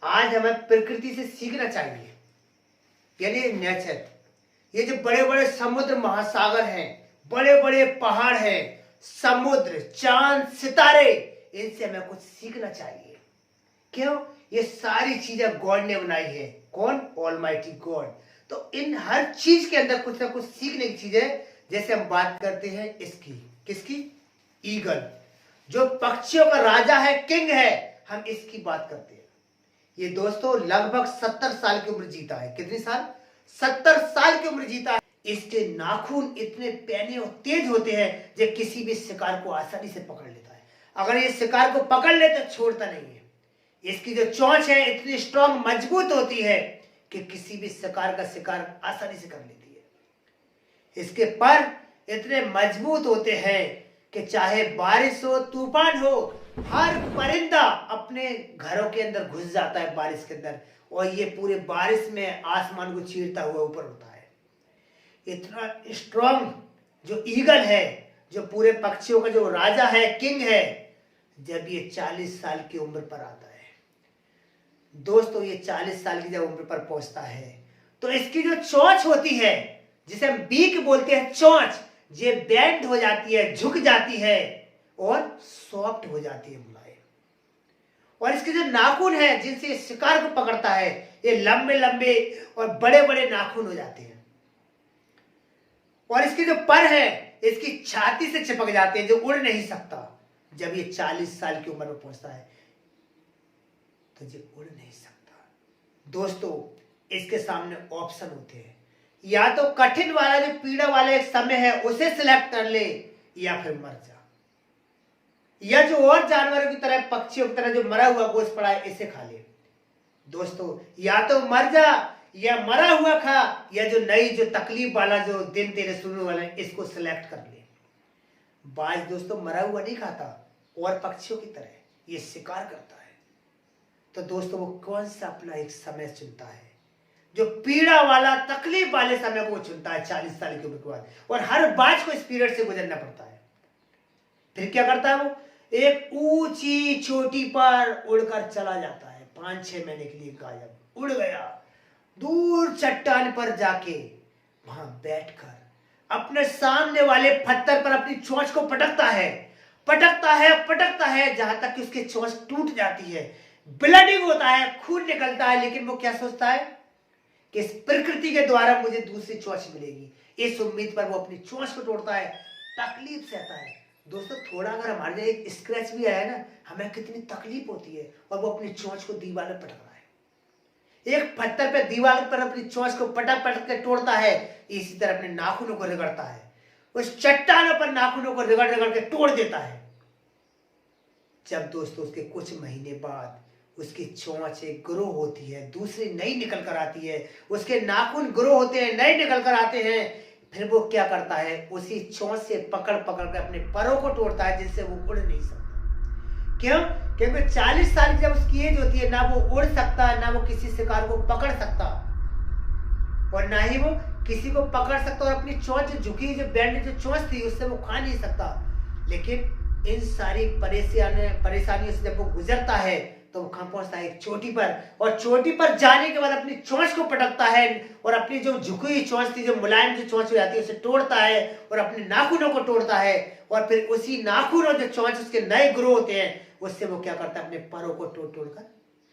आज हमें प्रकृति से सीखना चाहिए, यानी नेचर। ये जो बड़े बड़े समुद्र महासागर हैं, बड़े बड़े पहाड़ हैं, समुद्र, चांद, सितारे, इनसे हमें कुछ सीखना चाहिए। क्यों? ये सारी चीजें गॉड ने बनाई है। कौन? Almighty God. तो इन हर चीज के अंदर कुछ ना कुछ सीखने की चीज है। जैसे हम बात करते हैं इसकी, किसकी? ईगल, जो पक्षियों का राजा है, किंग है, हम इसकी बात करते हैं। ये दोस्तों लगभग 70 साल की उम्र जीता है। कितनी साल? 70 साल की उम्र जीता है। इसके नाखून इतने पैने और तेज होते हैं जो किसी भी शिकार को आसानी से पकड़ लेता है। अगर ये शिकार को पकड़ ले तो छोड़ता नहीं है। इसकी जो चोंच है इतनी स्ट्रॉन्ग, मजबूत होती है कि किसी भी शिकार का शिकार आसानी से कर लेती है। इसके पर इतने मजबूत होते हैं कि चाहे बारिश हो, तूफान हो, हर परिंदा अपने घरों के अंदर घुस जाता है बारिश के अंदर, और ये पूरे बारिश में आसमान को चीरता हुआ ऊपर होता है। इतना स्ट्रॉन्ग जो ईगल है, जो पूरे पक्षियों का जो राजा है, किंग है, जब ये 40 साल की उम्र पर आता है दोस्तों, ये 40 साल की जब उम्र पर पहुंचता है तो इसकी जो चोंच होती है, जिसे हम बीक बोलते हैं, चोंच, ये बेंड हो जाती है, झुक जाती है और सॉफ्ट हो जाती है, मुलायम। और इसके जो नाखून है जिनसे ये शिकार को पकड़ता है, ये लंबे लंबे और बड़े बड़े नाखून हो जाते हैं। और इसके जो पर है इसकी छाती से चिपक जाते हैं, जो उड़ नहीं सकता। जब ये 40 साल की उम्र में पहुंचता है तो ये उड़ नहीं सकता। दोस्तों, इसके सामने ऑप्शन होते हैं, या तो कठिन वाला जो पीड़ा वाला एक समय है उसे सिलेक्ट कर ले, या फिर मर जा, या जो और जानवरों की तरह, पक्षियों की तरह जो मरा हुआ गोश्त पड़ा है इसे खा ले। दोस्तों, या तो मर जा, या मरा हुआ खा, या जो नई जो तकलीफ वाला जो दिन तेरे शुरू वाला है इसको सिलेक्ट कर ले। बाज दोस्तों मरा हुआ नहीं खाता, और पक्षियों की तरह ये शिकार करता है। तो दोस्तों, वो कौन सा अपना एक समय चुनता है? जो पीड़ा वाला, तकलीफ वाले समय को चुनता है 40 साल की उम्र के बाद। और हर बाज को इस पीरियड से गुजरना पड़ता है। फिर क्या करता है वो? एक ऊंची चोटी पर उड़कर चला जाता है। 5-6 महीने के लिए गायब, उड़ गया। दूर चट्टान पर जाके वहां बैठकर अपने सामने वाले पत्थर पर अपनी चोंच को पटकता है, पटकता है, पटकता है, जहां तक कि उसकी चोंच टूट जाती है, ब्लडिंग होता है, खून निकलता है। लेकिन वो क्या सोचता है कि इस प्रकृति के द्वारा मुझे दूसरी चोंच मिलेगी। इस उम्मीद पर वो अपनी चोंच को तोड़ता है, तकलीफ सहता है। दोस्तों, थोड़ा अगर हमारे लिए एक स्क्रैच भी आया ना, हमें कितनी तकलीफ होती है। और वो अपनी चोंच को दीवार में पटक रहा है, एक पत्थर पे दीवार पर अपनी चोंच को पटक पटक के तोड़ता है। इसी तरह अपने नाखूनों को रगड़ता है, उस चट्टानों पर नाखूनों को रगड़ रगड़ के तोड़ देता है। जब दोस्तों उसके कुछ महीने बाद उसकी चोंच एक ग्रो होती है, दूसरी नई निकल कर आती है, उसके नाखून ग्रो होते हैं, नए निकल कर आते हैं। फिर वो क्या करता है? उसी चोंच से पकड़ पकड़ कर अपने परों को तोड़ता है, जिससे वो उड़ नहीं सकता। क्यों? क्योंकि 40 साल की जब उसकी एज होती है, ना वो उड़ सकता, ना वो किसी शिकार को पकड़ सकता, और ना ही वो किसी को पकड़ सकता। और अपनी चोंच झुकी, जो बैंड जो चोंच थी, उससे वो खा नहीं सकता। लेकिन इन सारी परेशानियों से जब वो गुजरता है तो वो कहां पहुंचता है? एक चोटी पर। और चोटी पर जाने के बाद अपनी चोंच को पटकता है, और अपनी जो झुकी हुई चोंच थी, जो मुलायम जो चोंच हो जाती है, उसे तोड़ता है, और अपने नाखूनों को तोड़ता है। और फिर उसी नाखून और जो चोंच उसके नए ग्रो होते हैं, उससे वो क्या करता है? अपने परों को तोड़ तोड़ कर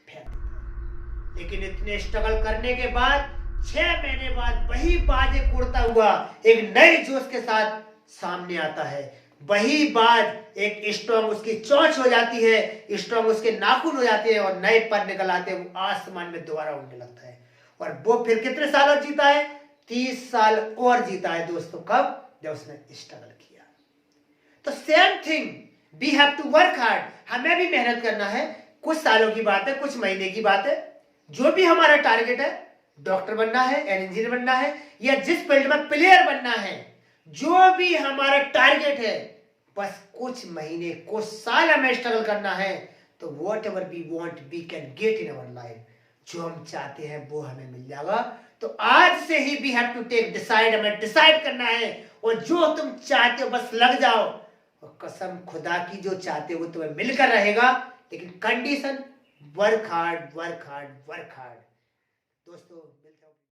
फेंक देता है। लेकिन इतने स्ट्रगल करने के बाद 6 महीने बाद वही बाज एक उड़ता हुआ एक नए जोश के साथ सामने आता है। वही बाज एक स्ट्रॉन्ग उसकी चोंच हो जाती है, स्ट्रॉन्ग उसके नाखून हो जाते हैं, और नए पर निकल आते हैं। वो आसमान में दोबारा उड़ने लगता है। और वो फिर कितने साल और जीता है? 30 साल और जीता है दोस्तों। कब? जब उसने स्ट्रगल किया। तो same thing, we have to work hard. हमें भी मेहनत करना है। कुछ सालों की बात है, कुछ महीने की बात है। जो भी हमारा टारगेट है, डॉक्टर बनना है, इंजीनियर बनना है, या जिस फील्ड में प्लेयर बनना है, जो भी हमारा टारगेट है, बस कुछ महीने, कुछ साल हमें स्ट्रगल करना है। तो whatever we want we can get in our life. जो हम चाहते हैं वो हमें मिल जाएगा। तो आज से ही we have to take decide, हमें डिसाइड करना है। और जो तुम चाहते हो बस लग जाओ, और कसम खुदा की जो चाहते हो वो तुम्हें मिलकर रहेगा। लेकिन condition work hard work hard work hard. दोस्तों मिलते हैं।